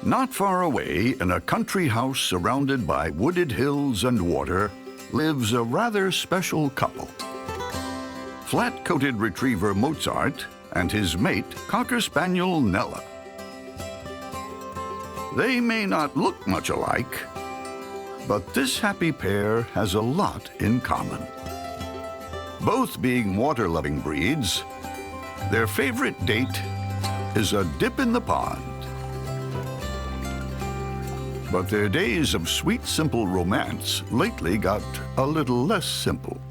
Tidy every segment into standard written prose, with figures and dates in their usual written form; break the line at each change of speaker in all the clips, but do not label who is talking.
Not far away, in a country house surrounded by wooded hills and water, lives a rather special couple. Flat-coated retriever Mozart and his mate, Cocker Spaniel Nella. They may not look much alike, but this happy pair has a lot in common. Both being water-loving breeds, their favorite date is a dip in the pond. But their days of sweet, simple romance lately got a little less simple,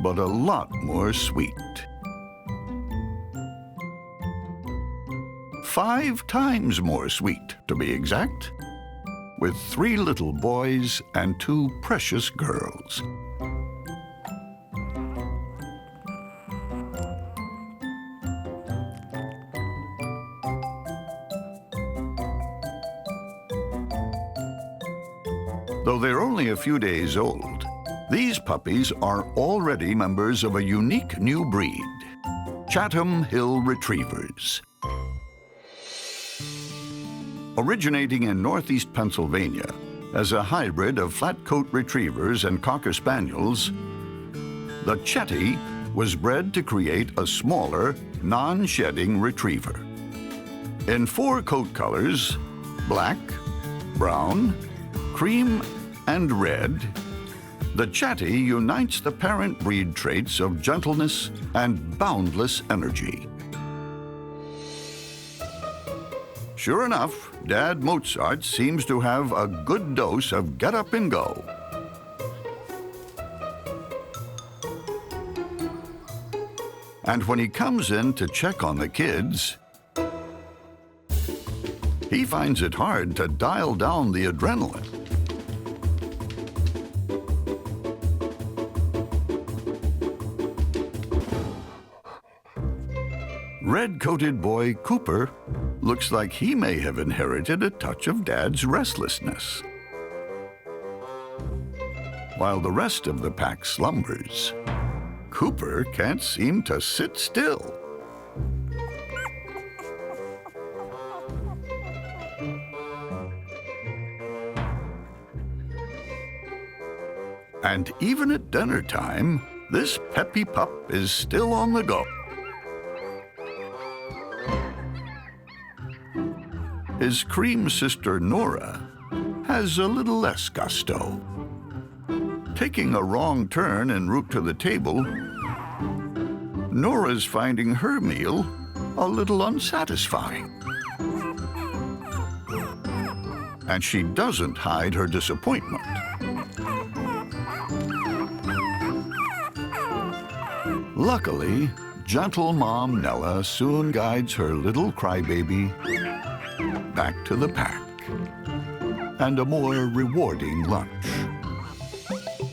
but a lot more sweet. 5 times more sweet, to be exact, with 3 little boys and 2 precious girls. Though they're only a few days old, these puppies are already members of a unique new breed, Chatham Hill Retrievers. Originating in northeast Pennsylvania as a hybrid of flat-coat retrievers and Cocker Spaniels, the Chetty was bred to create a smaller, non-shedding retriever. In 4 coat colors, black, brown, cream, and red, the Chetty unites the parent breed traits of gentleness and boundless energy. Sure enough, Dad Mozart seems to have a good dose of get up and go. And when he comes in to check on the kids, he finds it hard to dial down the adrenaline. Red-coated boy Cooper looks like he may have inherited a touch of Dad's restlessness. While the rest of the pack slumbers, Cooper can't seem to sit still. And even at dinner time, this peppy pup is still on the go. His cream sister Nora has a little less gusto. Taking a wrong turn en route to the table, Nora's finding her meal a little unsatisfying. And she doesn't hide her disappointment. Luckily, gentle Mom Nella soon guides her little crybaby back to the pack and a more rewarding lunch.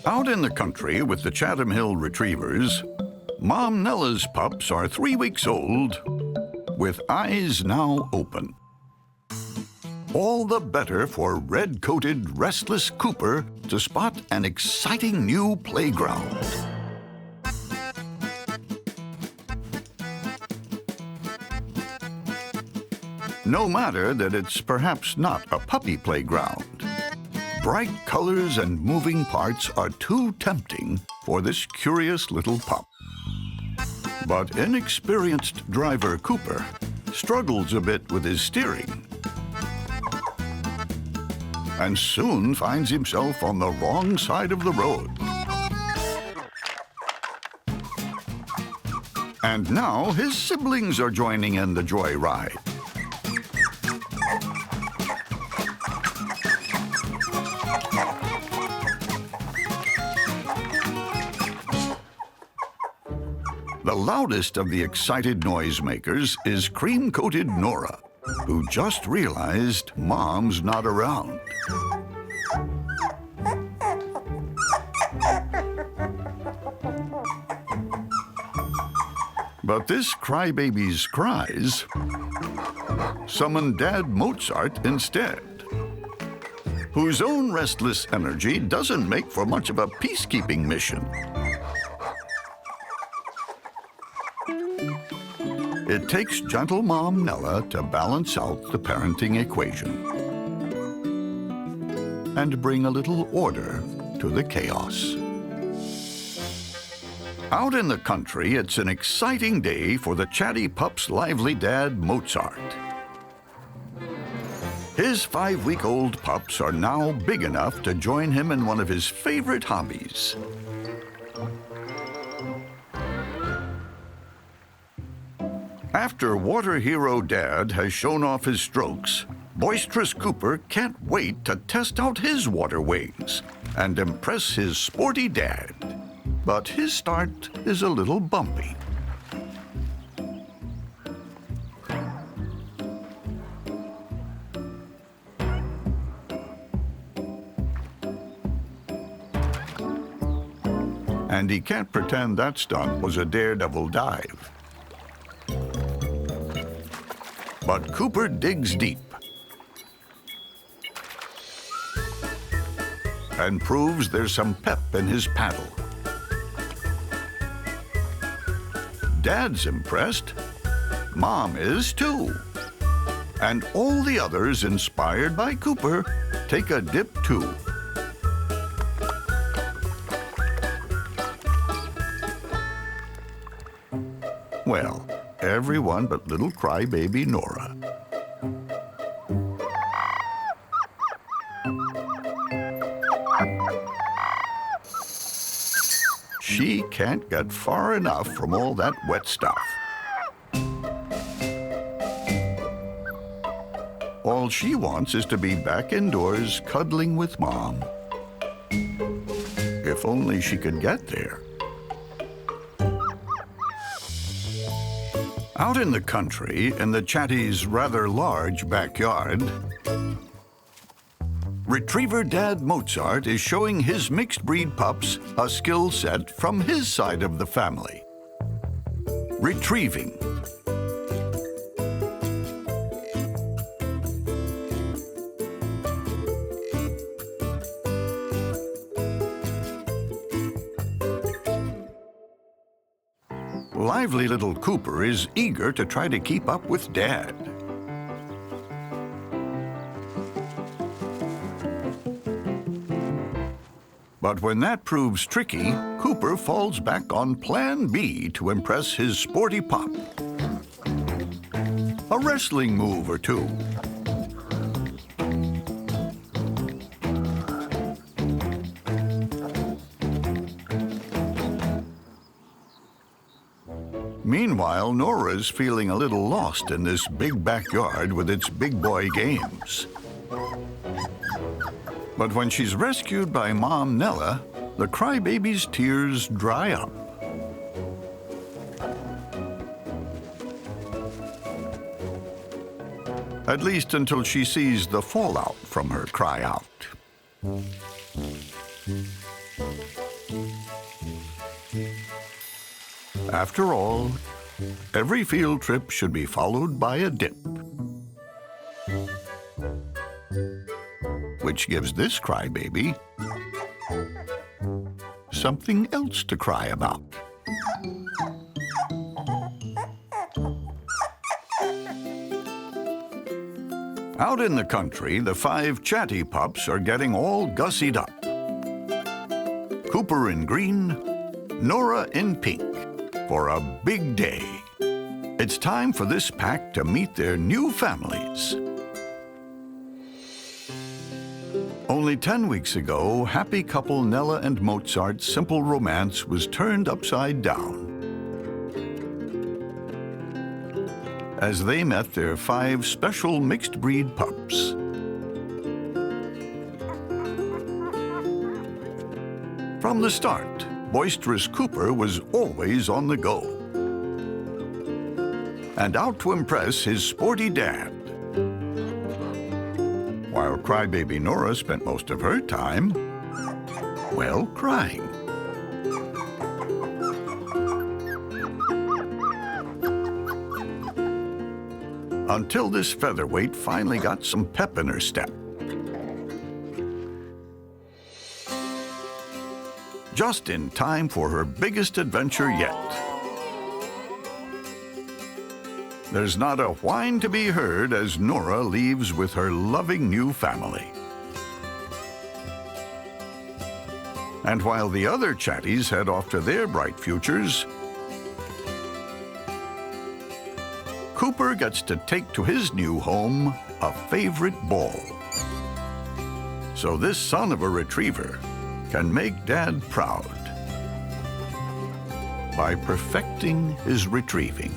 Out in the country with the Chatham Hill Retrievers, Mom Nella's pups are 3 weeks old with eyes now open. All the better for red-coated, restless Cooper to spot an exciting new playground. No matter that it's perhaps not a puppy playground. Bright colors and moving parts are too tempting for this curious little pup. But inexperienced driver Cooper struggles a bit with his steering and soon finds himself on the wrong side of the road. And now his siblings are joining in the joyride. The loudest of the excited noisemakers is cream-coated Nora, who just realized Mom's not around. But this crybaby's cries summon Dad Mozart instead, whose own restless energy doesn't make for much of a peacekeeping mission. It takes gentle Mom Nella to balance out the parenting equation and bring a little order to the chaos. Out in the country, it's an exciting day for the chatty pup's lively dad, Mozart. His 5-week-old pups are now big enough to join him in one of his favorite hobbies. After water hero Dad has shown off his strokes, boisterous Cooper can't wait to test out his water wings and impress his sporty dad. But his start is a little bumpy. And he can't pretend that stunt was a daredevil dive. But Cooper digs deep and proves there's some pep in his paddle. Dad's impressed. Mom is too. And all the others, inspired by Cooper, take a dip too. Well, everyone but little crybaby Nora. She can't get far enough from all that wet stuff. All she wants is to be back indoors cuddling with Mom. If only she could get there. Out in the country, in the chatty's rather large backyard, Retriever Dad Mozart is showing his mixed-breed pups a skill set from his side of the family. Retrieving. Lively little Cooper is eager to try to keep up with Dad. But when that proves tricky, Cooper falls back on Plan B to impress his sporty pup. A wrestling move or two. Meanwhile, Nora's feeling a little lost in this big backyard with its big boy games. But when she's rescued by Mom Nella, the crybaby's tears dry up. At least until she sees the fallout from her cry out. After all, every field trip should be followed by a dip. Which gives this crybaby something else to cry about. Out in the country, the 5 chatty pups are getting all gussied up. Cooper in green, Nora in pink, for a big day. It's time for this pack to meet their new families. Only 10 weeks ago, happy couple Nella and Mozart's simple romance was turned upside down as they met their 5 special mixed-breed pups. From the start, boisterous Cooper was always on the go and out to impress his sporty dad, while crybaby Nora spent most of her time, well, crying. Until this featherweight finally got some pep in her step. Just in time for her biggest adventure yet. There's not a whine to be heard as Nora leaves with her loving new family. And while the other chatties head off to their bright futures, Cooper gets to take to his new home a favorite ball. So this son of a retriever can make Dad proud by perfecting his retrieving.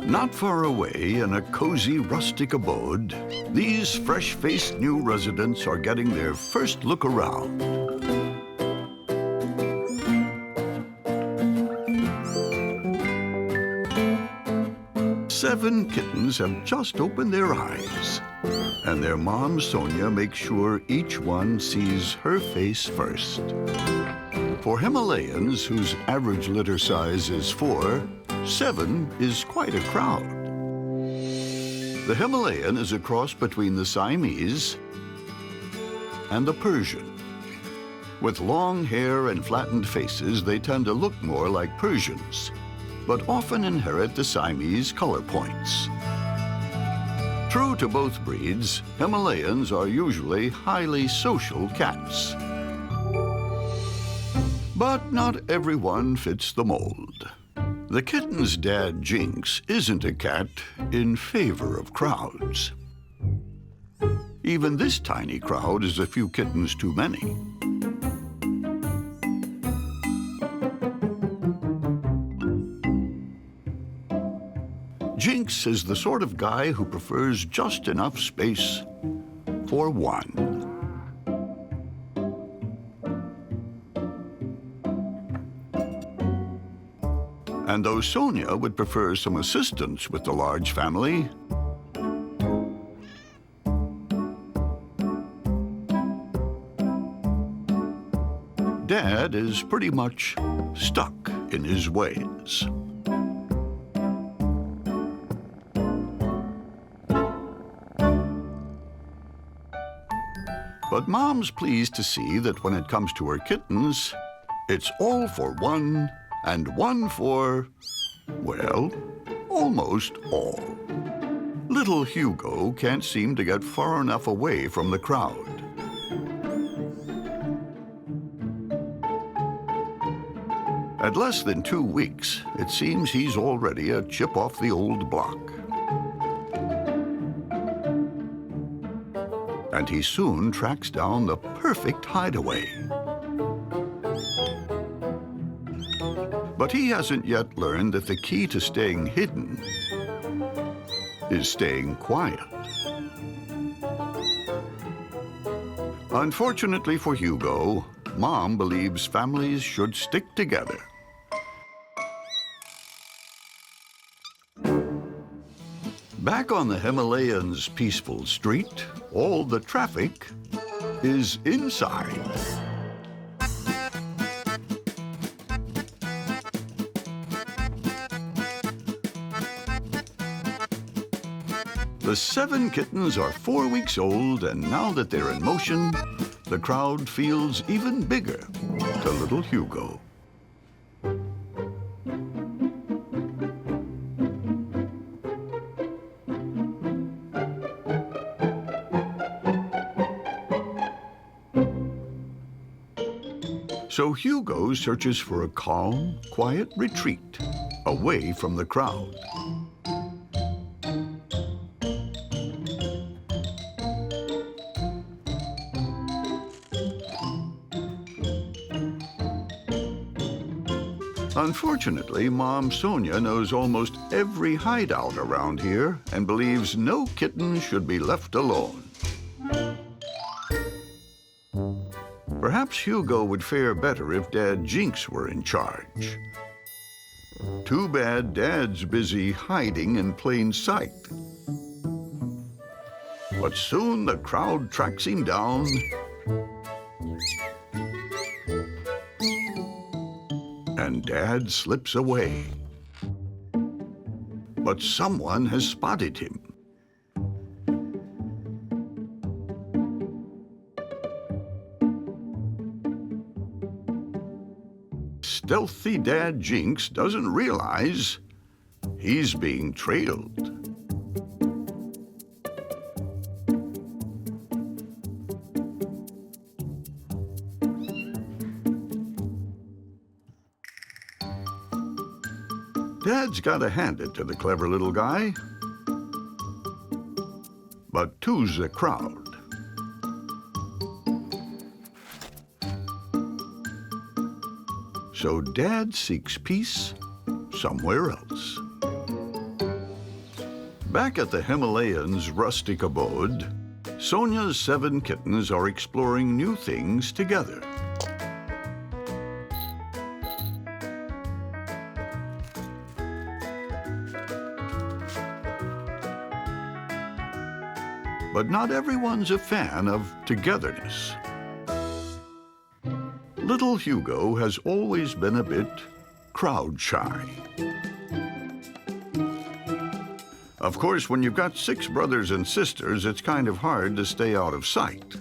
Not far away in a cozy rustic abode, these fresh-faced new residents are getting their first look around. 7 kittens have just opened their eyes, and their mom, Sonia, makes sure each one sees her face first. For Himalayans, whose average litter size is 4, 7 is quite a crowd. The Himalayan is a cross between the Siamese and the Persian. With long hair and flattened faces, they tend to look more like Persians, but often inherit the Siamese color points. True to both breeds, Himalayans are usually highly social cats. But not everyone fits the mold. The kitten's dad, Jinx, isn't a cat in favor of crowds. Even this tiny crowd is a few kittens too many. Jinx is the sort of guy who prefers just enough space for one. And though Sonia would prefer some assistance with the large family, Dad is pretty much stuck in his ways. But Mom's pleased to see that when it comes to her kittens, it's all for one and one for, well, almost all. Little Hugo can't seem to get far enough away from the crowd. At less than 2 weeks, it seems he's already a chip off the old block. And he soon tracks down the perfect hideaway. But he hasn't yet learned that the key to staying hidden is staying quiet. Unfortunately for Hugo, Mom believes families should stick together. Back on the Himalayan's peaceful street, all the traffic is inside. The 7 kittens are 4 weeks old, and now that they're in motion, the crowd feels even bigger to little Hugo. So Hugo searches for a calm, quiet retreat away from the crowd. Unfortunately, Mom Sonia knows almost every hideout around here and believes no kitten should be left alone. Perhaps Hugo would fare better if Dad Jinx were in charge. Too bad Dad's busy hiding in plain sight. But soon the crowd tracks him down and Dad slips away. But someone has spotted him. stealthy Dad Jinx doesn't realize he's being trailed. Dad's got to hand it to the clever little guy. But two's a crowd. So Dad seeks peace somewhere else. Back at the Himalayan's rustic abode, Sonia's 7 kittens are exploring new things together. But not everyone's a fan of togetherness. Little Hugo has always been a bit crowd shy. Of course, when you've got 6 brothers and sisters, it's kind of hard to stay out of sight.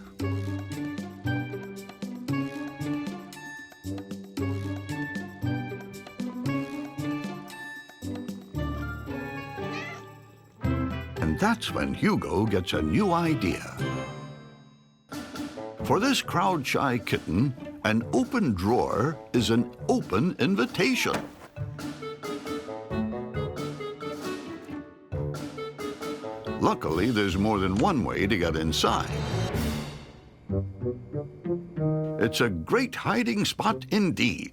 And that's when Hugo gets a new idea. For this crowd-shy kitten, an open drawer is an open invitation. Luckily, there's more than one way to get inside. It's a great hiding spot indeed.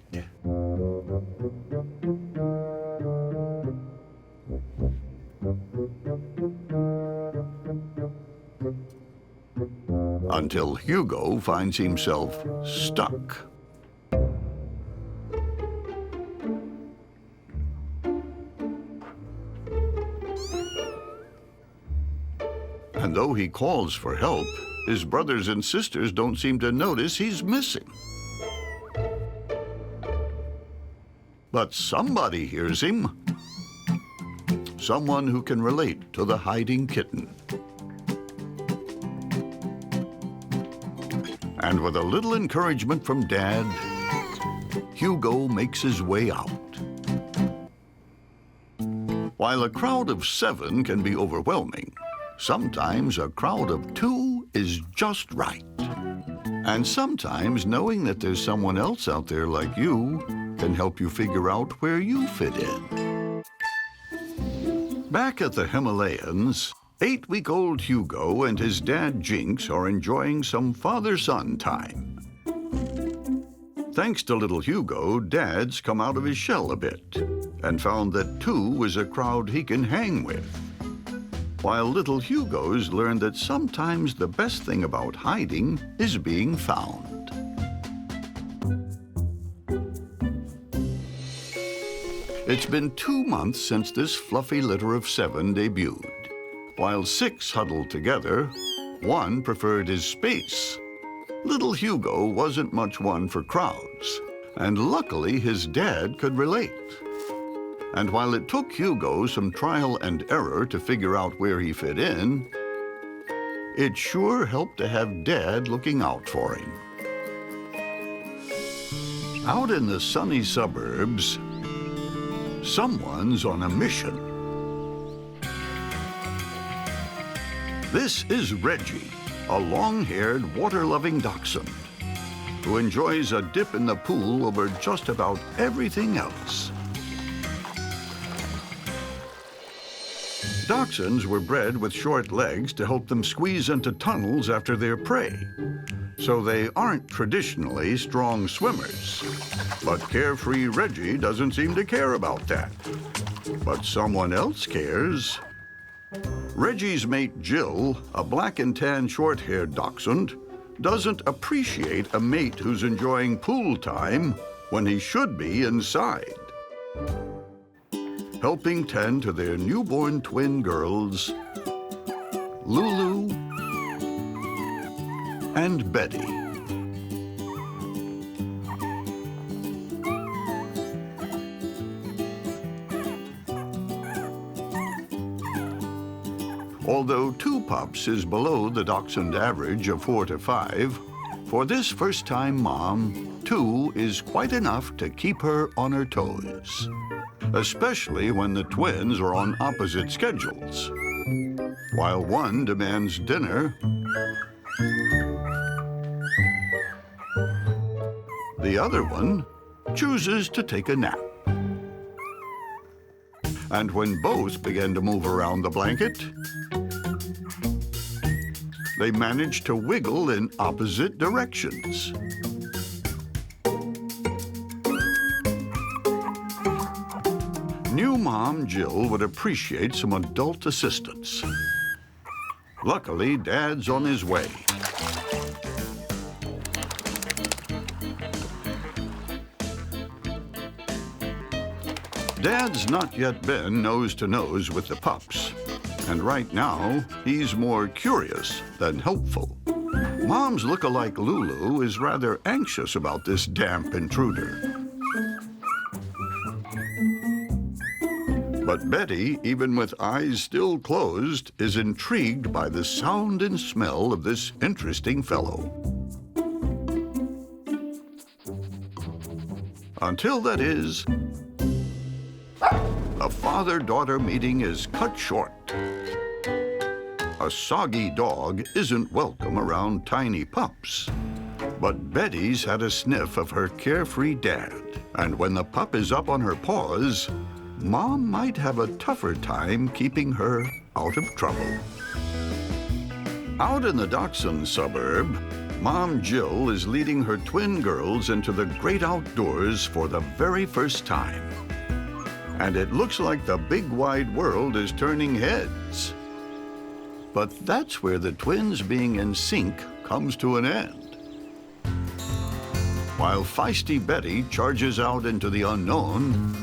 Until Hugo finds himself stuck. And though he calls for help, his brothers and sisters don't seem to notice he's missing. But somebody hears him. Someone who can relate to the hiding kitten. And with a little encouragement from Dad, Hugo makes his way out. While a crowd of 7 can be overwhelming, sometimes a crowd of 2 is just right. And sometimes knowing that there's someone else out there like you can help you figure out where you fit in. Back at the Himalayans, 8-week-old Hugo and his dad Jinx are enjoying some father-son time. Thanks to little Hugo, Dad's come out of his shell a bit and found that 2 is a crowd he can hang with. While little Hugo's learned that sometimes the best thing about hiding is being found. It's been 2 months since this fluffy litter of 7 debuted. While 6 huddled together, 1 preferred his space. Little Hugo wasn't much one for crowds, and luckily his dad could relate. And while it took Hugo some trial and error to figure out where he fit in, it sure helped to have Dad looking out for him. Out in the sunny suburbs, someone's on a mission. This is Reggie, a long-haired, water-loving dachshund who enjoys a dip in the pool over just about everything else. Dachshunds were bred with short legs to help them squeeze into tunnels after their prey, so they aren't traditionally strong swimmers. But carefree Reggie doesn't seem to care about that. But someone else cares. Reggie's mate Jill, a black and tan short-haired dachshund, doesn't appreciate a mate who's enjoying pool time when he should be inside. Helping tend to their newborn twin girls, Lulu and Betty. Although 2 pups is below the dachshund average of 4 to 5, for this first-time mom, two is quite enough to keep her on her toes, especially when the twins are on opposite schedules. While one demands dinner, the other one chooses to take a nap. And when both begin to move around the blanket, they manage to wiggle in opposite directions. New mom Jill would appreciate some adult assistance. Luckily, Dad's on his way. Dad's not yet been nose to nose with the pups, and right now, he's more curious than helpful. Mom's look-alike Lulu is rather anxious about this damp intruder. But Betty, even with eyes still closed, is intrigued by the sound and smell of this interesting fellow. Until that is, the father-daughter meeting is cut short. A soggy dog isn't welcome around tiny pups. But Betty's had a sniff of her carefree dad, and when the pup is up on her paws, Mom might have a tougher time keeping her out of trouble. Out in the Dachshund suburb, Mom Jill is leading her twin girls into the great outdoors for the very first time. And it looks like the big wide world is turning heads. But that's where the twins being in sync comes to an end. While feisty Betty charges out into the unknown,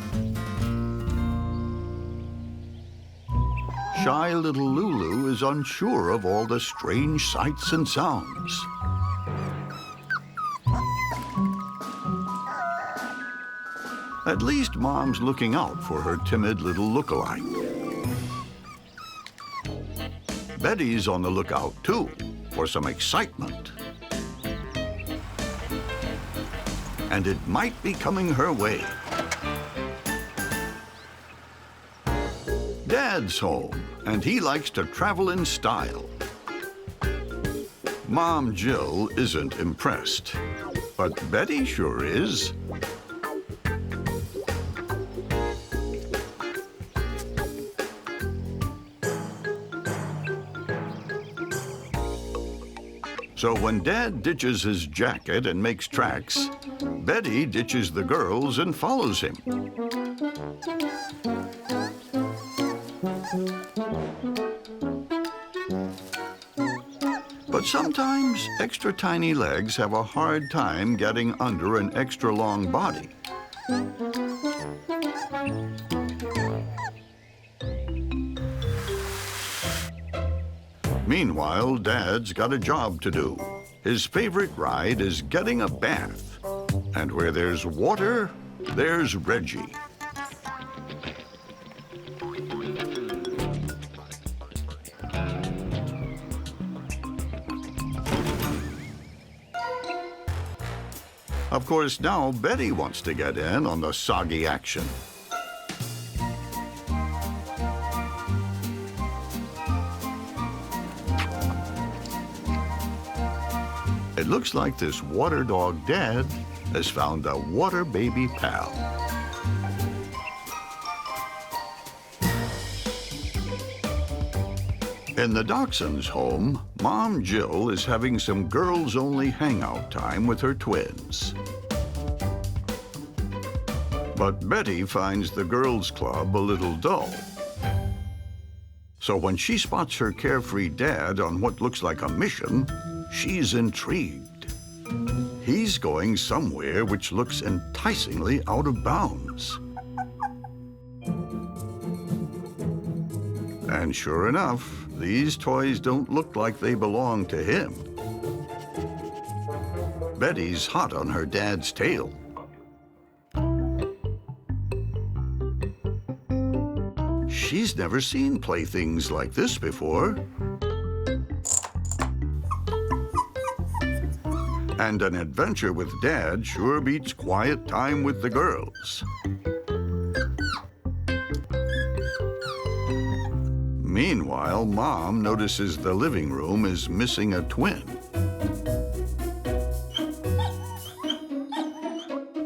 shy little Lulu is unsure of all the strange sights and sounds. At least Mom's looking out for her timid little look-alike. Betty's on the lookout, too, for some excitement. And it might be coming her way. Dad's home, and he likes to travel in style. Mom Jill isn't impressed, but Betty sure is. So when Dad ditches his jacket and makes tracks, Betty ditches the girls and follows him. But sometimes extra tiny legs have a hard time getting under an extra long body. Meanwhile, Dad's got a job to do. His favorite ride is getting a bath. And where there's water, there's Reggie. Of course, now Betty wants to get in on the soggy action. It looks like this water dog Dad has found a water baby pal. In the Dachshund's home, Mom Jill is having some girls-only hangout time with her twins. But Betty finds the girls' club a little dull. So when she spots her carefree dad on what looks like a mission, she's intrigued. He's going somewhere which looks enticingly out of bounds. And sure enough, these toys don't look like they belong to him. Betty's hot on her dad's tail. She's never seen playthings like this before. And an adventure with Dad sure beats quiet time with the girls. Meanwhile, Mom notices the living room is missing a twin.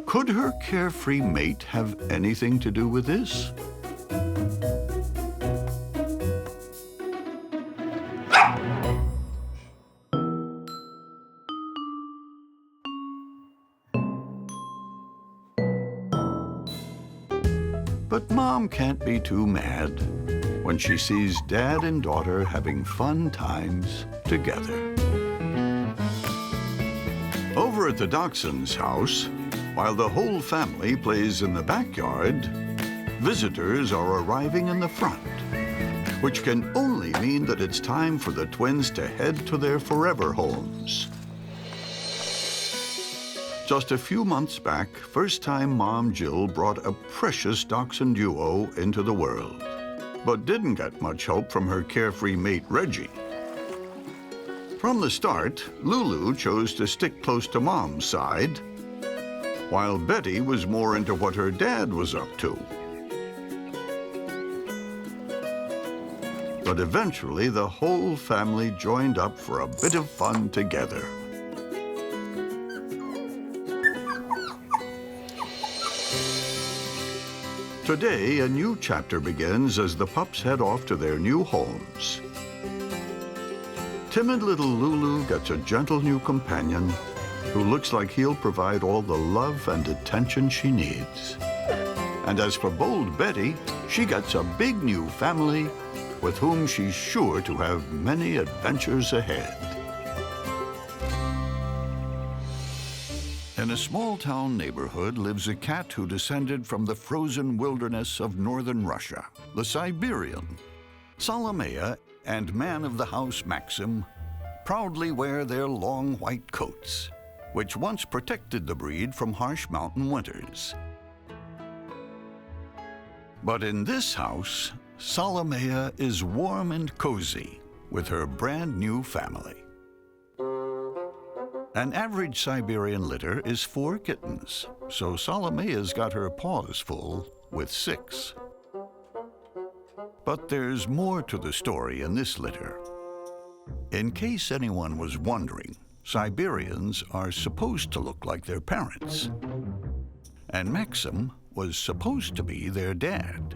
Could her carefree mate have anything to do with this? But Mom can't be too mad when she sees Dad and daughter having fun times together. Over at the Dachshund's house, while the whole family plays in the backyard, visitors are arriving in the front, which can only mean that it's time for the twins to head to their forever homes. Just a few months back, first-time Mom Jill brought a precious Dachshund duo into the world, but didn't get much help from her carefree mate, Reggie. From the start, Lulu chose to stick close to Mom's side, while Betty was more into what her dad was up to. But eventually, the whole family joined up for a bit of fun together. Today, a new chapter begins as the pups head off to their new homes. Timid little Lulu gets a gentle new companion who looks like he'll provide all the love and attention she needs. And as for bold Betty, she gets a big new family with whom she's sure to have many adventures ahead. In a small-town neighborhood lives a cat who descended from the frozen wilderness of northern Russia, the Siberian. Salomea and man of the house Maxim proudly wear their long white coats, which once protected the breed from harsh mountain winters. But in this house, Salomea is warm and cozy with her brand new family. An average Siberian litter is 4 kittens, so Salomea's got her paws full with 6. But there's more to the story in this litter. In case anyone was wondering, Siberians are supposed to look like their parents, and Maxim was supposed to be their dad.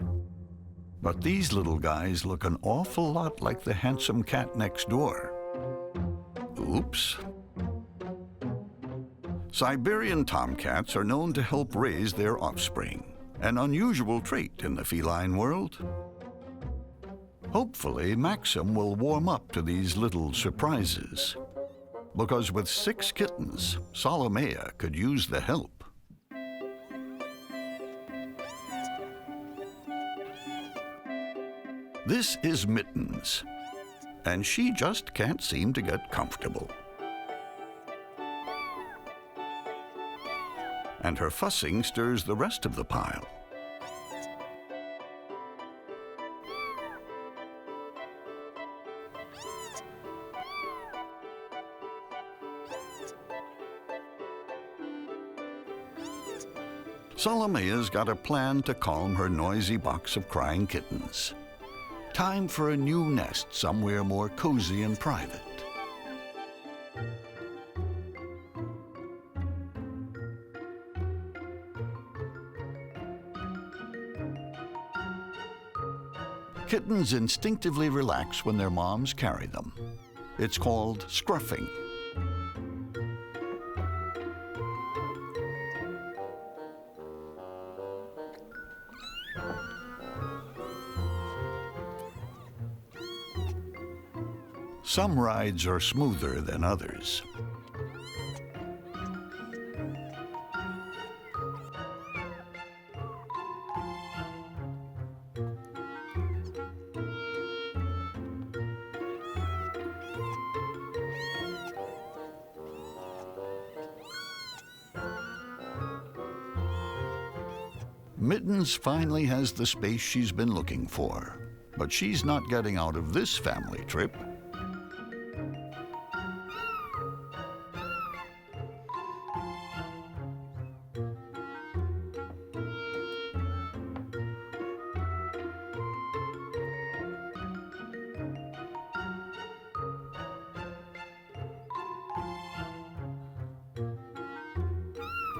But these little guys look an awful lot like the handsome cat next door. Oops. Siberian tomcats are known to help raise their offspring, an unusual trait in the feline world. Hopefully, Maxim will warm up to these little surprises, because with 6 kittens, Salomea could use the help. This is Mittens, and she just can't seem to get comfortable. And her fussing stirs the rest of the pile. Salomea's got a plan to calm her noisy box of crying kittens. Time for a new nest somewhere more cozy and private. Kittens instinctively relax when their moms carry them. It's called scruffing. Some rides are smoother than others. Mittens finally has the space she's been looking for, but she's not getting out of this family trip.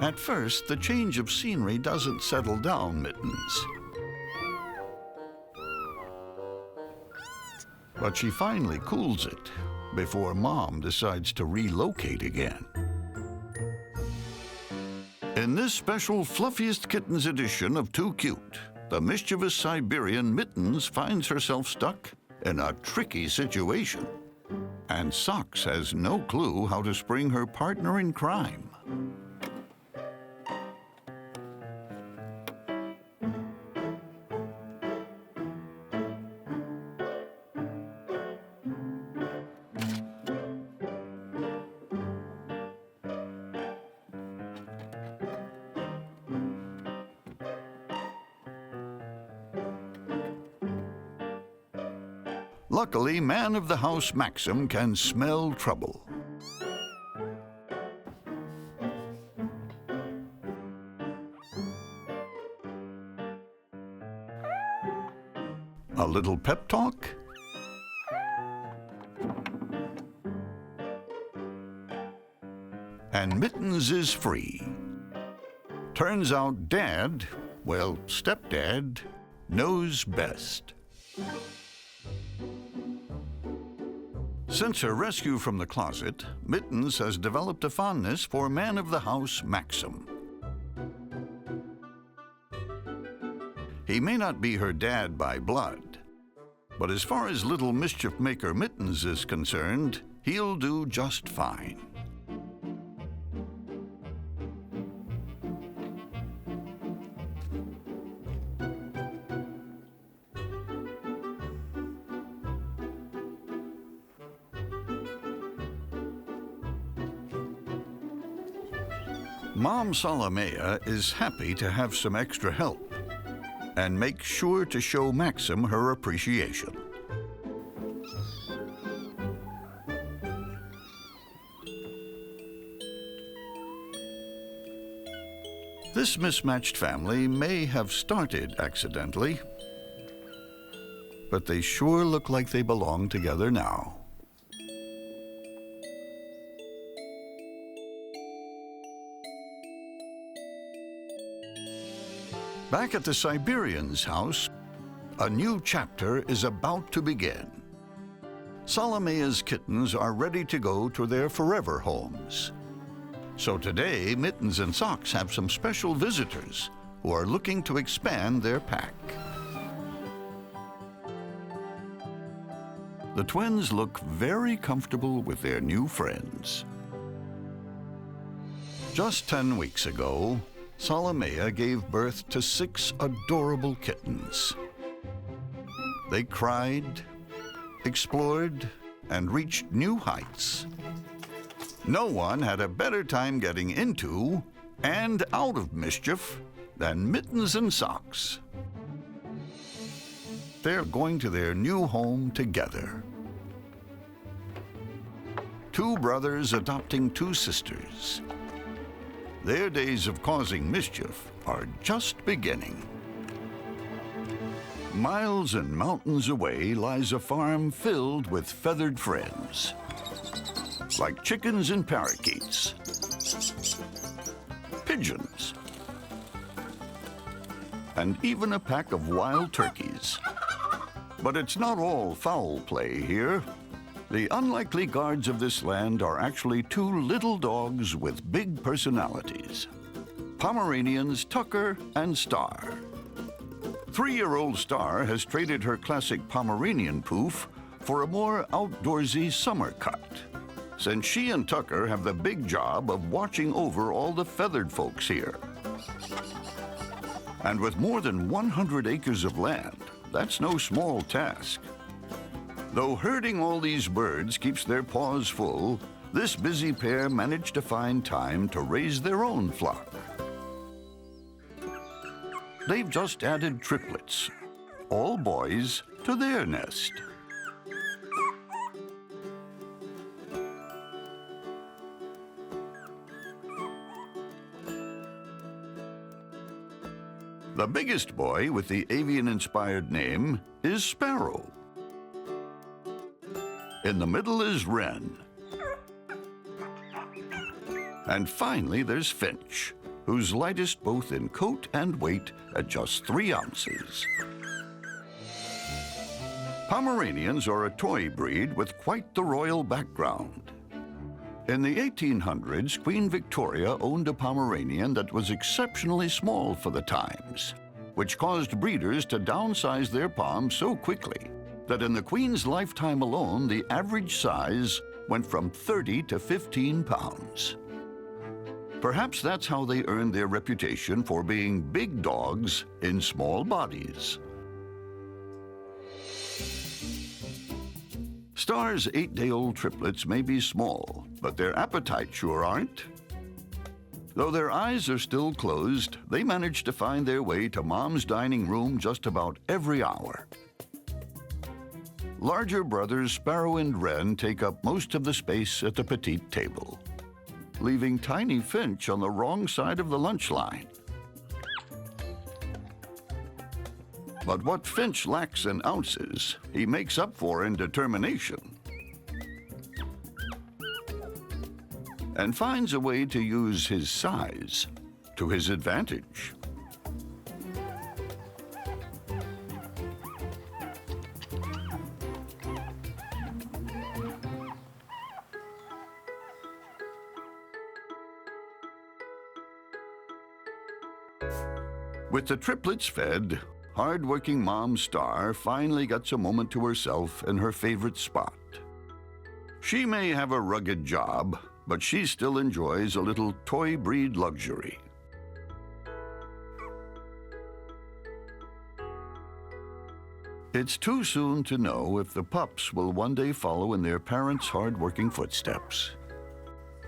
At first, the change of scenery doesn't settle down Mittens. But she finally cools it before Mom decides to relocate again. In this special Fluffiest Kittens edition of Too Cute, the mischievous Siberian Mittens finds herself stuck in a tricky situation. And Socks has no clue how to spring her partner in crime. Luckily, man of the house Maxim can smell trouble. A little pep talk? And Mittens is free. Turns out Dad, well, Stepdad, knows best. Since her rescue from the closet, Mittens has developed a fondness for man of the house Maxim. He may not be her dad by blood, but as far as little mischief maker Mittens is concerned, he'll do just fine. Mom Salomea is happy to have some extra help and makes sure to show Maxim her appreciation. This mismatched family may have started accidentally, but they sure look like they belong together now. Back at the Siberian's house, a new chapter is about to begin. Salomea's kittens are ready to go to their forever homes. So today, Mittens and Socks have some special visitors who are looking to expand their pack. The twins look very comfortable with their new friends. Just 10 weeks ago, Salomea gave birth to 6 adorable kittens. They cried, explored, and reached new heights. No one had a better time getting into and out of mischief than Mittens and Socks. They're going to their new home together. 2 brothers adopting 2 sisters. Their days of causing mischief are just beginning. Miles and mountains away lies a farm filled with feathered friends, like chickens and parakeets, pigeons, and even a pack of wild turkeys. But it's not all foul play here. The unlikely guards of this land are actually 2 little dogs with big personalities. Pomeranians Tucker and Star. 3-year-old Star has traded her classic Pomeranian poof for a more outdoorsy summer cut, since she and Tucker have the big job of watching over all the feathered folks here. And with more than 100 acres of land, that's no small task. Though herding all these birds keeps their paws full, this busy pair managed to find time to raise their own flock. They've just added triplets, all boys, to their nest. The biggest boy with the avian-inspired name is Sparrow. In the middle is Wren. And finally, there's Finch, who's lightest both in coat and weight at just 3 ounces. Pomeranians are a toy breed with quite the royal background. In the 1800s, Queen Victoria owned a Pomeranian that was exceptionally small for the times, which caused breeders to downsize their Pom so quickly that in the Queen's lifetime alone, the average size went from 30 to 15 pounds. Perhaps that's how they earned their reputation for being big dogs in small bodies. Star's 8-day-old triplets may be small, but their appetites sure aren't. Though their eyes are still closed, they manage to find their way to Mom's dining room just about every hour. Larger brothers Sparrow and Wren take up most of the space at the petite table, leaving tiny Finch on the wrong side of the lunch line. But what Finch lacks in ounces, he makes up for in determination, and finds a way to use his size to his advantage. With the triplets fed, hard-working Mom Star finally gets a moment to herself in her favorite spot. She may have a rugged job, but she still enjoys a little toy breed luxury. It's too soon to know if the pups will one day follow in their parents' hard-working footsteps.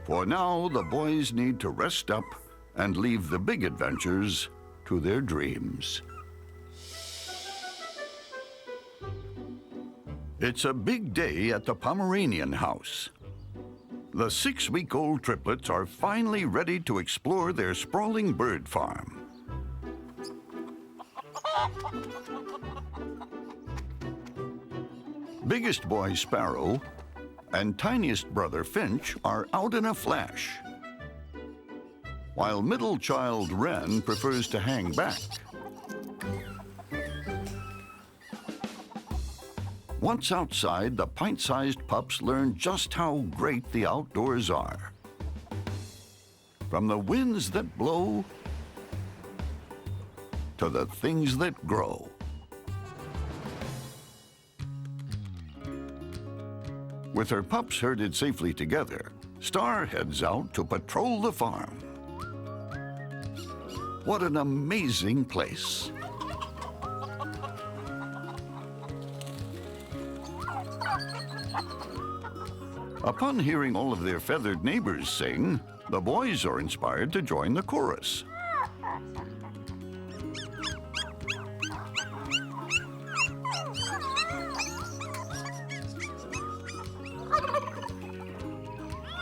For now, the boys need to rest up and leave the big adventures to their dreams. It's a big day at the Pomeranian house. The 6-week-old triplets are finally ready to explore their sprawling bird farm. Biggest boy Sparrow and tiniest brother Finch are out in a flash, while middle child Wren prefers to hang back. Once outside, the pint-sized pups learn just how great the outdoors are. From the winds that blow to the things that grow. With her pups herded safely together, Star heads out to patrol the farm. What an amazing place. Upon hearing all of their feathered neighbors sing, the boys are inspired to join the chorus.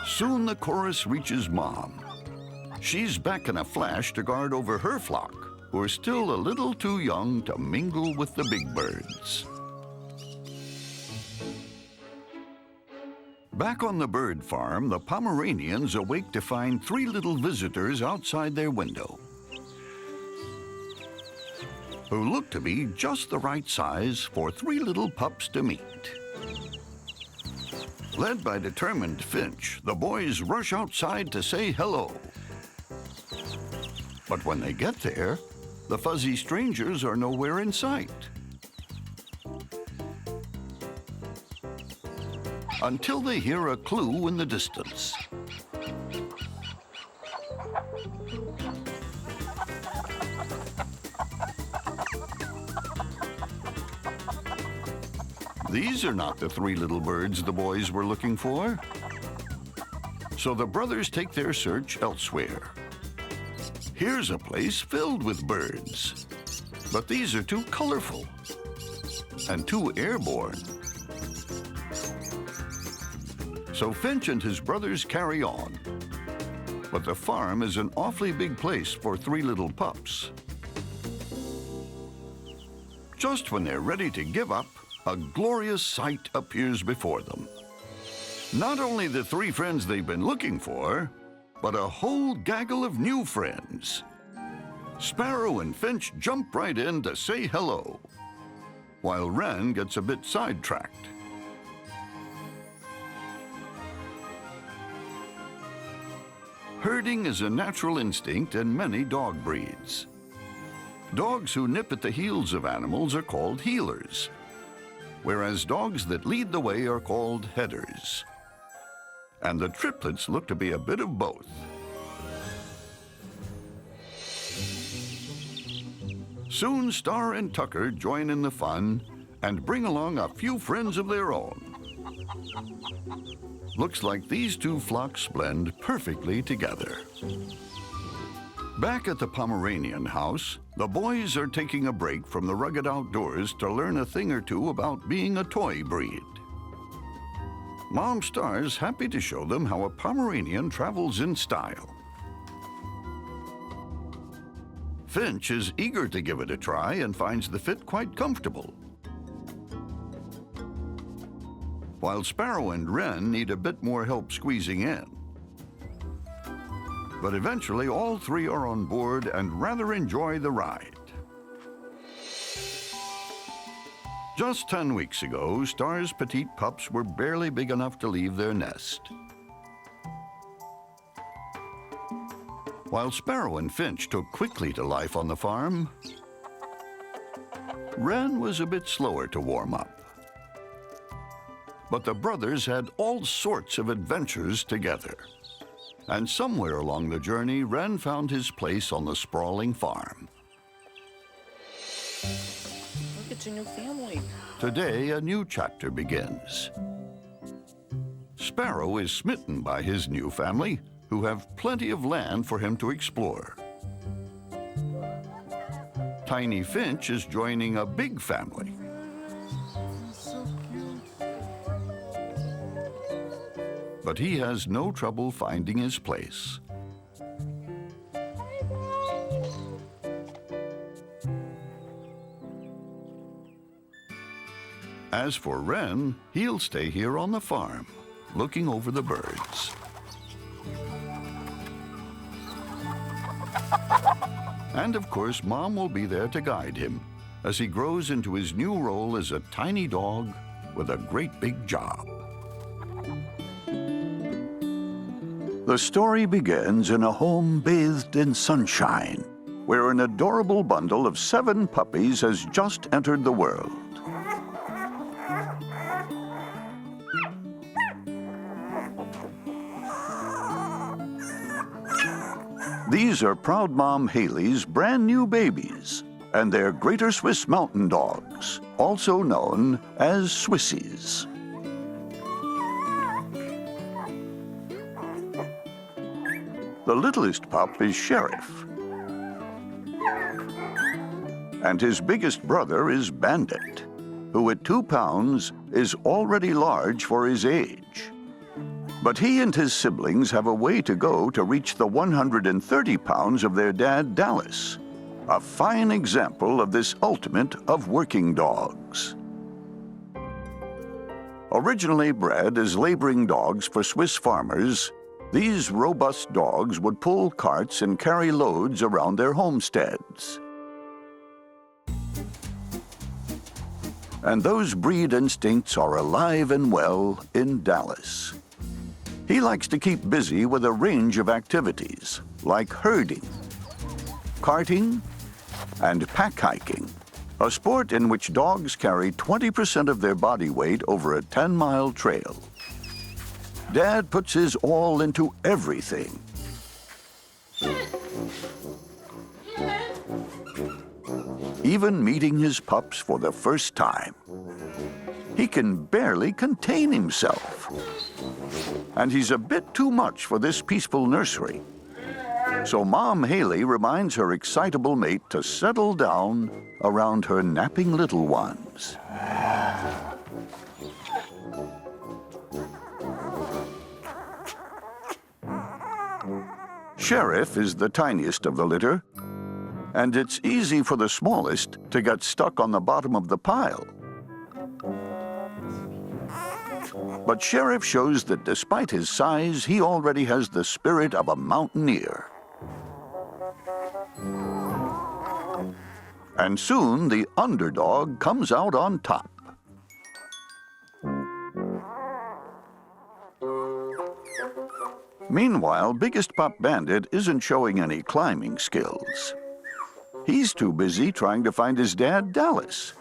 Soon the chorus reaches Mom. She's back in a flash to guard over her flock, who are still a little too young to mingle with the big birds. Back on the bird farm, the Pomeranians awake to find 3 little visitors outside their window, who look to be just the right size for 3 little pups to meet. Led by determined Finch, the boys rush outside to say hello. But when they get there, the fuzzy strangers are nowhere in sight. Until they hear a clue in the distance. These are not the 3 little birds the boys were looking for. So the brothers take their search elsewhere. Here's a place filled with birds, but these are too colorful and too airborne. So Finch and his brothers carry on. But the farm is an awfully big place for 3 little pups. Just when they're ready to give up, a glorious sight appears before them. Not only the 3 friends they've been looking for, but a whole gaggle of new friends. Sparrow and Finch jump right in to say hello, while Wren gets a bit sidetracked. Herding is a natural instinct in many dog breeds. Dogs who nip at the heels of animals are called heelers, whereas dogs that lead the way are called headers. And the triplets look to be a bit of both. Soon Star and Tucker join in the fun and bring along a few friends of their own. Looks like these two flocks blend perfectly together. Back at the Pomeranian house, the boys are taking a break from the rugged outdoors to learn a thing or two about being a toy breed. Mom Star's happy to show them how a Pomeranian travels in style. Finch is eager to give it a try and finds the fit quite comfortable, while Sparrow and Wren need a bit more help squeezing in. But eventually all three are on board and rather enjoy the ride. Just 10 weeks ago, Star's petite pups were barely big enough to leave their nest. While Sparrow and Finch took quickly to life on the farm, Wren was a bit slower to warm up. But the brothers had all sorts of adventures together. And somewhere along the journey, Wren found his place on the sprawling farm.
Look at your new family.
Today, a new chapter begins. Sparrow is smitten by his new family, who have plenty of land for him to explore. Tiny Finch is joining a big family. But he has no trouble finding his place. As for Wren, he'll stay here on the farm, looking over the birds. And of course, Mom will be there to guide him as he grows into his new role as a tiny dog with a great big job. The story begins in a home bathed in sunshine, where an adorable bundle of 7 puppies has just entered the world. These are proud Mom Haley's brand new babies, and they're Greater Swiss Mountain Dogs, also known as Swissies. The littlest pup is Sheriff, and his biggest brother is Bandit, who at 2 pounds is already large for his age. But he and his siblings have a way to go to reach the 130 pounds of their dad, Dallas, a fine example of this ultimate of working dogs. Originally bred as laboring dogs for Swiss farmers, these robust dogs would pull carts and carry loads around their homesteads. And those breed instincts are alive and well in Dallas. He likes to keep busy with a range of activities, like herding, carting, and pack hiking, a sport in which dogs carry 20% of their body weight over a 10-mile trail. Dad puts his all into everything. Even meeting his pups for the first time. He can barely contain himself. And he's a bit too much for this peaceful nursery. So Mom Haley reminds her excitable mate to settle down around her napping little ones. Sheriff is the tiniest of the litter, and it's easy for the smallest to get stuck on the bottom of the pile. But Sheriff shows that despite his size, he already has the spirit of a mountaineer. And soon the underdog comes out on top. Meanwhile, Biggest Pup Bandit isn't showing any climbing skills. He's too busy trying to find his dad, Dallas.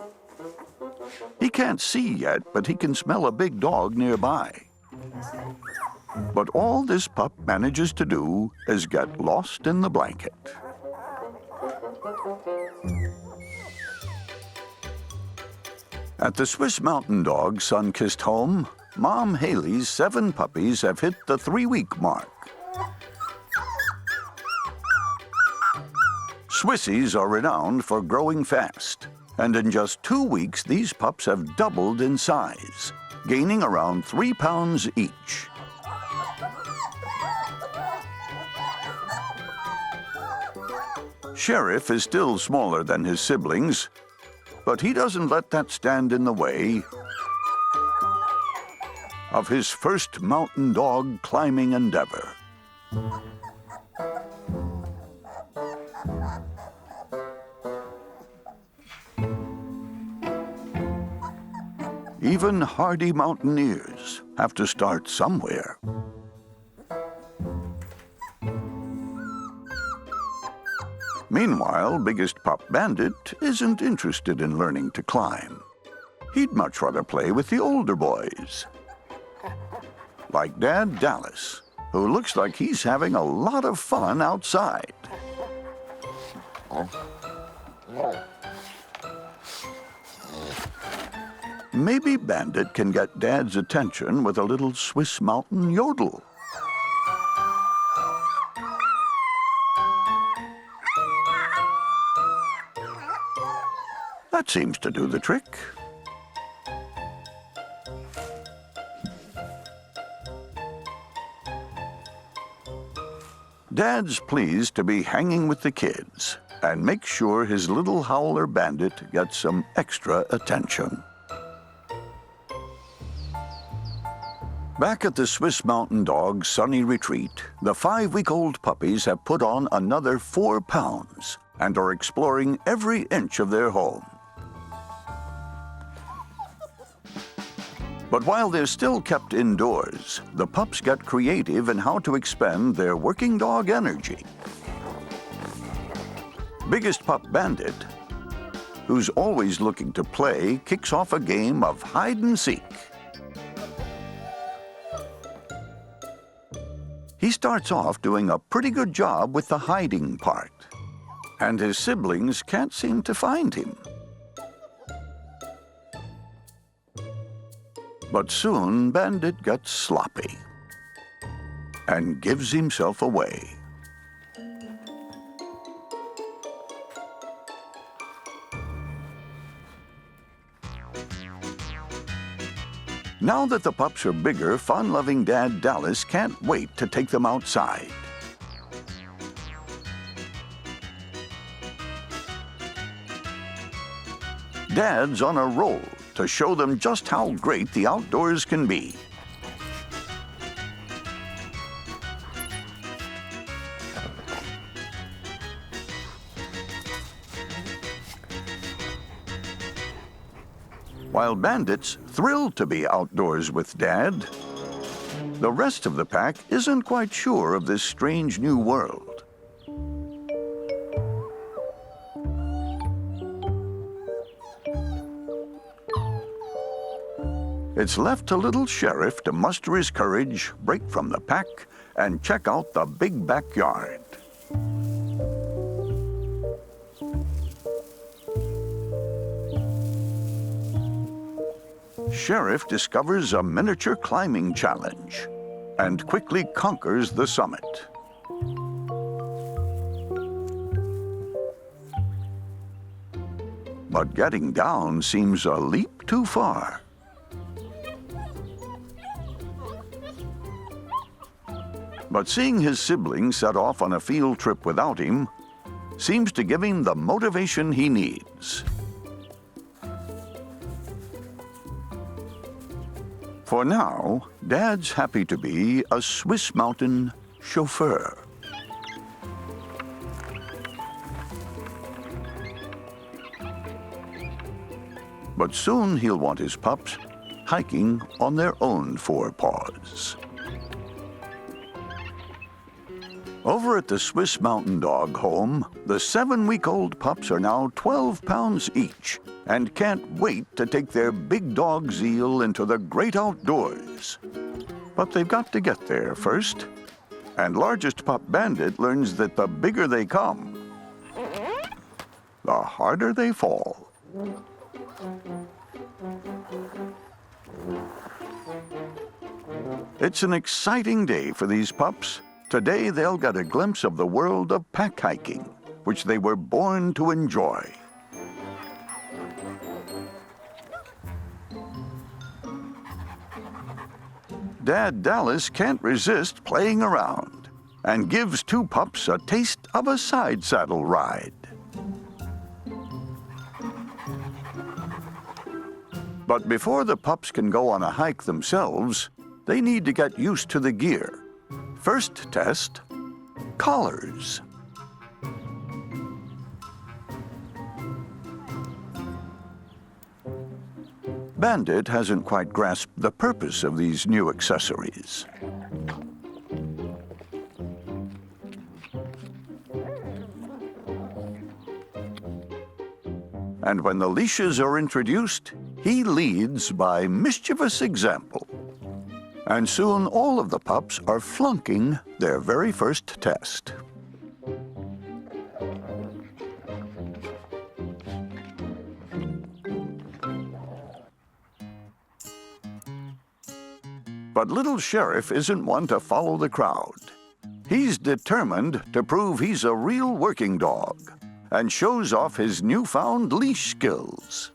He can't see yet, but he can smell a big dog nearby. But all this pup manages to do is get lost in the blanket. At the Swiss Mountain Dog's sun-kissed home, Mom Haley's 7 puppies have hit the 3-week mark. Swissies are renowned for growing fast, and in just 2 weeks, these pups have doubled in size, gaining around 3 pounds each. Sheriff is still smaller than his siblings, but he doesn't let that stand in the way of his first mountain dog climbing endeavor. Even hardy mountaineers have to start somewhere. Meanwhile, Biggest Pup Bandit isn't interested in learning to climb. He'd much rather play with the older boys. Like Dad Dallas, who looks like he's having a lot of fun outside. Maybe Bandit can get Dad's attention with a little Swiss mountain yodel. That seems to do the trick. Dad's pleased to be hanging with the kids and makes sure his little howler Bandit gets some extra attention. Back at the Swiss Mountain Dog's sunny retreat, the 5-week-old puppies have put on another 4 pounds and are exploring every inch of their home. But while they're still kept indoors, the pups get creative in how to expend their working dog energy. Biggest Pup Bandit, who's always looking to play, kicks off a game of hide-and-seek. He starts off doing a pretty good job with the hiding part, and his siblings can't seem to find him. But soon Bandit gets sloppy and gives himself away. Now that the pups are bigger, fun-loving Dad Dallas can't wait to take them outside. Dad's on a roll to show them just how great the outdoors can be. While Bandit's thrilled to be outdoors with Dad, the rest of the pack isn't quite sure of this strange new world. It's left to little Sheriff to muster his courage, break from the pack, and check out the big backyard. Sheriff discovers a miniature climbing challenge and quickly conquers the summit. But getting down seems a leap too far. But seeing his siblings set off on a field trip without him seems to give him the motivation he needs. For now, Dad's happy to be a Swiss Mountain chauffeur. But soon he'll want his pups hiking on their own four paws. Over at the Swiss Mountain Dog home, the 7-week-old pups are now 12 pounds each and can't wait to take their big dog Zeal into the great outdoors. But they've got to get there first. And largest pup Bandit learns that the bigger they come, the harder they fall. It's an exciting day for these pups. Today they'll get a glimpse of the world of pack hiking, which they were born to enjoy. Dad Dallas can't resist playing around and gives two pups a taste of a side saddle ride. But before the pups can go on a hike themselves, they need to get used to the gear. First test, collars. Bandit hasn't quite grasped the purpose of these new accessories. And when the leashes are introduced, he leads by mischievous example. And soon all of the pups are flunking their very first test. But little Sheriff isn't one to follow the crowd. He's determined to prove he's a real working dog and shows off his newfound leash skills.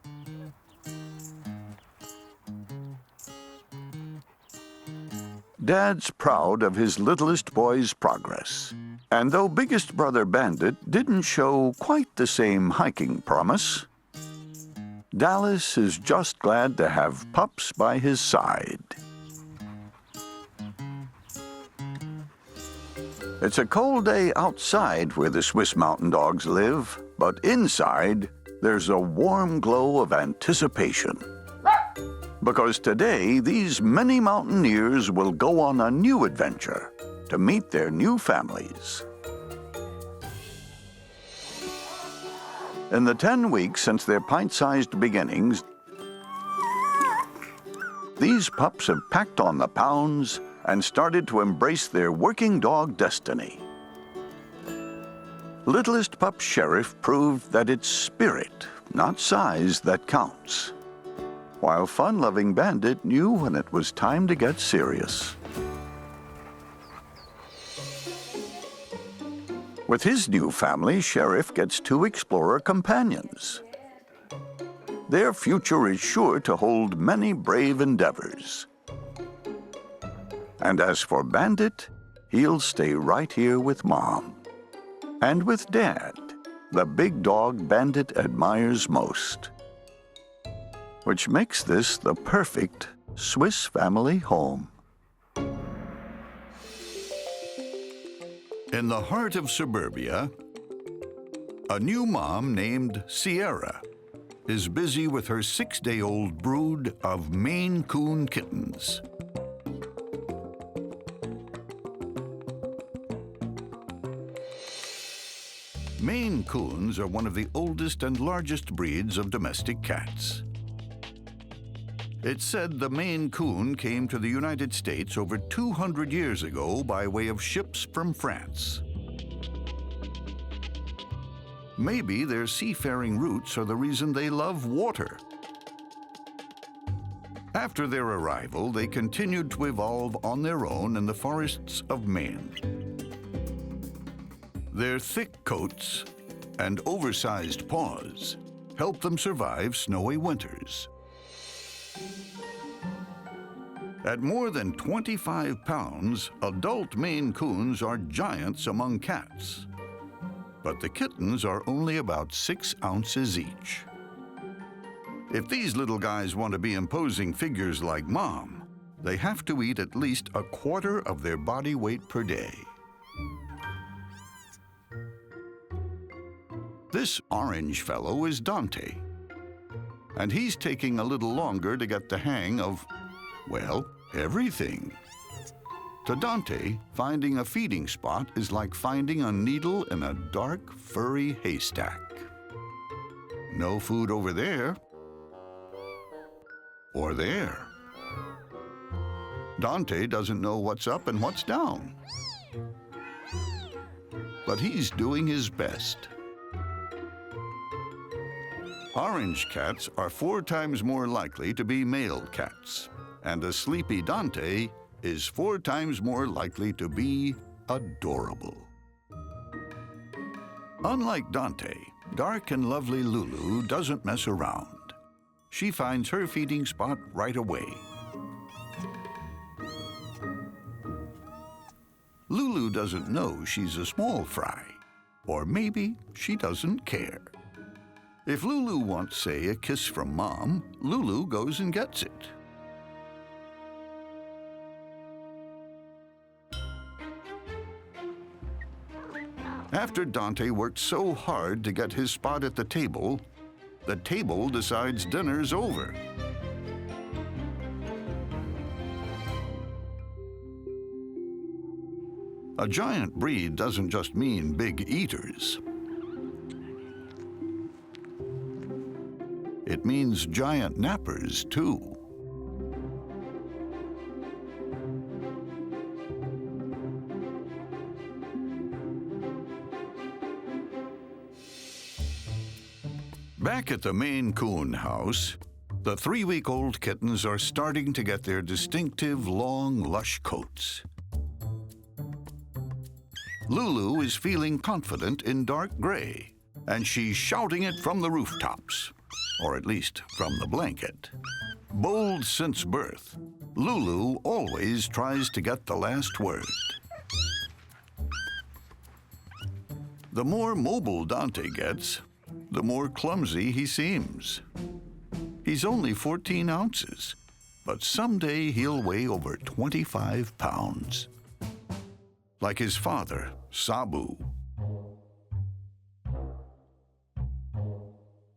Dad's proud of his littlest boy's progress. And though biggest brother Bandit didn't show quite the same hiking promise, Dallas is just glad to have pups by his side. It's a cold day outside where the Swiss Mountain Dogs live, but inside there's a warm glow of anticipation. Because today, these many mountaineers will go on a new adventure to meet their new families. In the 10 weeks since their pint-sized beginnings, these pups have packed on the pounds and started to embrace their working dog destiny. Littlest pup Sheriff proved that it's spirit, not size, that counts, while fun-loving Bandit knew when it was time to get serious. With his new family, Sheriff gets 2 explorer companions. Their future is sure to hold many brave endeavors. And as for Bandit, he'll stay right here with Mom. And with Dad, the big dog Bandit admires most. Which makes this the perfect Swiss family home. In the heart of suburbia, a new mom named Sierra is busy with her 6-day-old brood of Maine Coon kittens. Maine Coons are one of the oldest and largest breeds of domestic cats. It's said the Maine Coon came to the United States over 200 years ago by way of ships from France. Maybe their seafaring roots are the reason they love water. After their arrival, they continued to evolve on their own in the forests of Maine. Their thick coats and oversized paws help them survive snowy winters. At more than 25 pounds, adult Maine Coons are giants among cats. But the kittens are only about 6 ounces each. If these little guys want to be imposing figures like Mom, they have to eat at least a quarter of their body weight per day. This orange fellow is Dante, and he's taking a little longer to get the hang of, well, everything. To Dante, finding a feeding spot is like finding a needle in a dark, furry haystack. No food over there or there. Dante doesn't know what's up and what's down, but he's doing his best. Orange cats are 4 times more likely to be male cats, and a sleepy Dante is 4 times more likely to be adorable. Unlike Dante, dark and lovely Lulu doesn't mess around. She finds her feeding spot right away. Lulu doesn't know she's a small fry, or maybe she doesn't care. If Lulu wants, say, a kiss from Mom, Lulu goes and gets it. After Dante worked so hard to get his spot at the table decides dinner's over. A giant breed doesn't just mean big eaters. It means giant nappers, too. Back at the Maine Coon house, the 3-week-old kittens are starting to get their distinctive, long, lush coats. Lulu is feeling confident in dark gray, and she's shouting it from the rooftops, or at least from the blanket. Bold since birth, Lulu always tries to get the last word. The more mobile Dante gets, the more clumsy he seems. He's only 14 ounces, but someday he'll weigh over 25 pounds. Like his father, Sabu.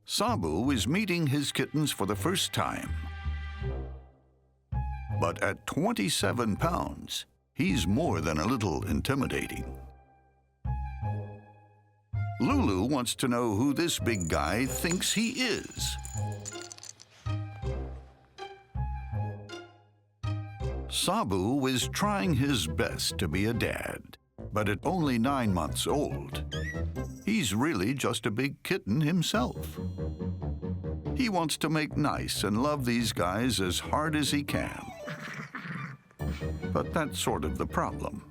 Sabu is meeting his kittens for the first time. But at 27 pounds, he's more than a little intimidating. Lulu wants to know who this big guy thinks he is. Sabu is trying his best to be a dad, but at only 9 months old, he's really just a big kitten himself. He wants to make nice and love these guys as hard as he can. But that's sort of the problem.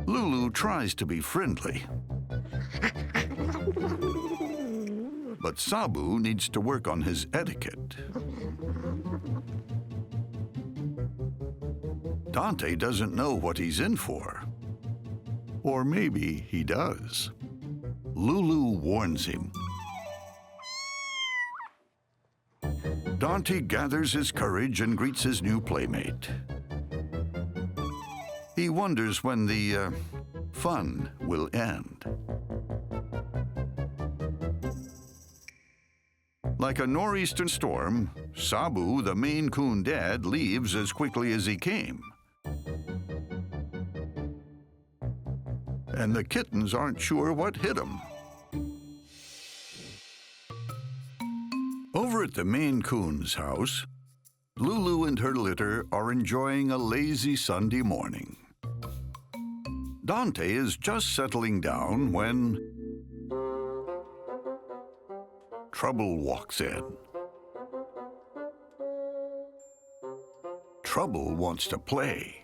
Lulu tries to be friendly, but Sabu needs to work on his etiquette. Dante doesn't know what he's in for. Or maybe he does. Lulu warns him. Dante gathers his courage and greets his new playmate. He wonders when the fun will end. Like a nor'easter storm, Sabu, the Maine Coon dad, leaves as quickly as he came. And the kittens aren't sure what hit him. Over at the Maine Coon's house, Lulu and her litter are enjoying a lazy Sunday morning. Dante is just settling down when Trouble walks in. Trouble wants to play.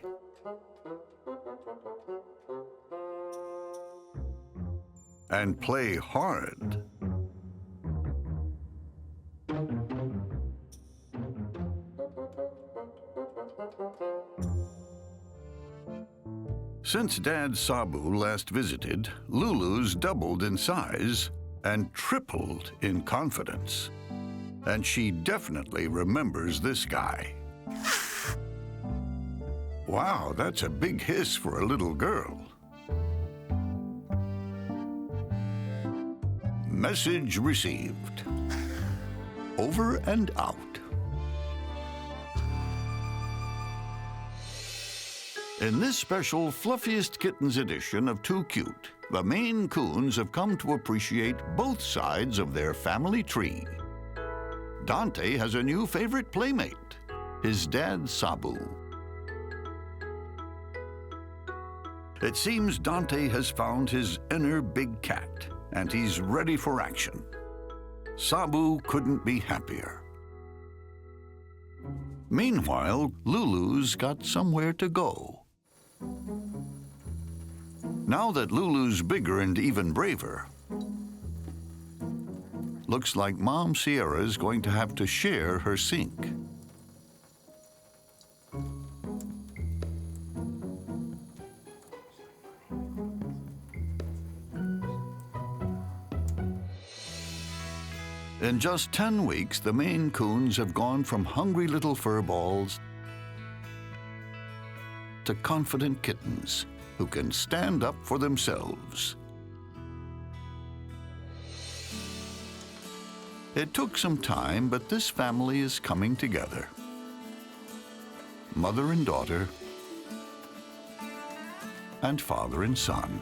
And play hard. Since Dad Sabu last visited, Lulu's doubled in size and tripled in confidence. And she definitely remembers this guy. Wow, that's a big hiss for a little girl. Message received. Over and out. In this special Fluffiest Kittens edition of Too Cute, the Maine Coons have come to appreciate both sides of their family tree. Dante has a new favorite playmate, his dad Sabu. It seems Dante has found his inner big cat, and he's ready for action. Sabu couldn't be happier. Meanwhile, Lulu's got somewhere to go. Now that Lulu's bigger and even braver, looks like Mom Sierra's going to have to share her sink. In just 10 weeks, the Maine Coons have gone from hungry little furballs to confident kittens who can stand up for themselves. It took some time, but this family is coming together. Mother and daughter, and father and son.